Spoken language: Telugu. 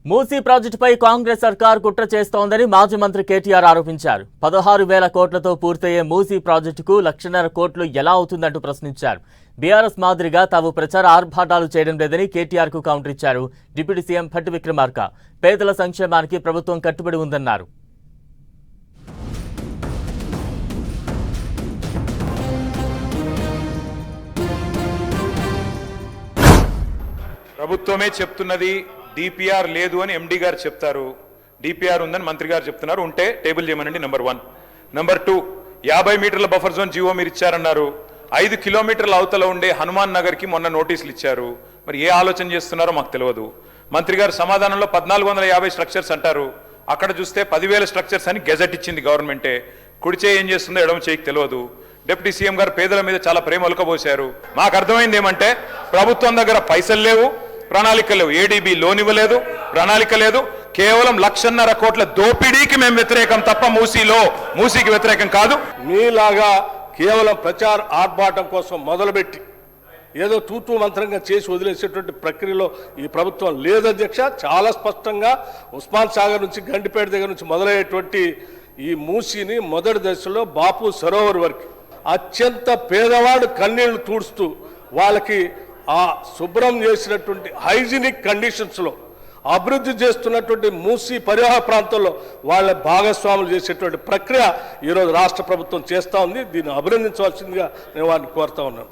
మూసీ ప్రాజెక్టుపై కాంగ్రెస్ సర్కార్ కుట్ర చేస్తోందని మాజీ మంత్రి కేటీఆర్ ఆరోపించారు. 16,000 కోట్లతో పూర్తయ్యే మూసీ ప్రాజెక్టుకు 1,50,000 కోట్లు ఎలా అవుతుందంటూ ప్రశ్నించారు. బీఆర్ఎస్ మాదిరిగా తాము ప్రచార ఆర్భాటాలు చేయడం లేదని కేటీఆర్ కు కౌంటర్ ఇచ్చారు డిప్యూటీ సీఎం భట్టి విక్రమార్క. పేదల సంక్షేమానికి ప్రభుత్వం కట్టుబడి ఉందన్నారు. ప్రభుత్వమే చెప్తున్నది డిపిఆర్ లేదు అని ఎండి గారు చెప్తారు, డిపిఆర్ ఉందని మంత్రి గారు చెప్తున్నారు. ఉంటే టేబుల్ చేయమనండి. నెంబర్ 1. నెంబర్ 2, 50 మీటర్ల బఫర్ జోన్ జీవో మీరు ఇచ్చారన్నారు. 5 కిలోమీటర్ల అవతల ఉండే హనుమాన్ నగర్కి మొన్న నోటీసులు ఇచ్చారు. మరి ఏ ఆలోచన చేస్తున్నారో మాకు తెలియదు. మంత్రి గారు సమాధానంలో 1450 స్ట్రక్చర్స్ అంటారు. అక్కడ చూస్తే 10,000 స్ట్రక్చర్స్ అని గెజెట్ ఇచ్చింది గవర్నమెంటే. కుడి చేయి ఏం చేస్తుందో ఎడమ చేయికి తెలియదు. డిప్యూటీ సీఎం గారు పేదల మీద చాలా ప్రేమ ఒలకబోశారు. మాకు అర్థమైంది ఏమంటే ప్రభుత్వం దగ్గర పైసలు లేవు, ప్రణాళిక లేవు. ఏడీబీ లోన్ ఇవ్వలేదు, ప్రణాళిక లేదు. కేవలం 1,50,000 కోట్ల దోపిడీకి మేము వ్యతిరేకం తప్ప మూసీకి వ్యతిరేకం కాదు. మీలాగా కేవలం ప్రచార ఆర్భాటం కోసం మొదలుపెట్టి ఏదో తూతూ మంత్రంగా చేసి వదిలేసేటువంటి ప్రక్రియలో ఈ ప్రభుత్వం లేదు అధ్యక్ష. చాలా స్పష్టంగా ఉస్మాన్ సాగర్ నుంచి గండిపేట దగ్గర నుంచి మొదలయ్యేటువంటి ఈ మూసీని మొదటి దశలో బాపు సరోవర్ వరకు అత్యంత పేదవాడు కన్నీళ్లు తూడుస్తూ వాళ్ళకి ఆ శుభ్రం చేసినటువంటి హైజీనిక్ కండిషన్స్లో అభివృద్ధి చేస్తున్నటువంటి మూసీ పరివాహ ప్రాంతంలో వాళ్ళ భాగస్వాములు చేసేటువంటి ప్రక్రియ ఈరోజు రాష్ట్ర ప్రభుత్వం చేస్తూ ఉంది. దీన్ని అభినందించవలసిందిగా నేను వారిని కోరుతా ఉన్నాను.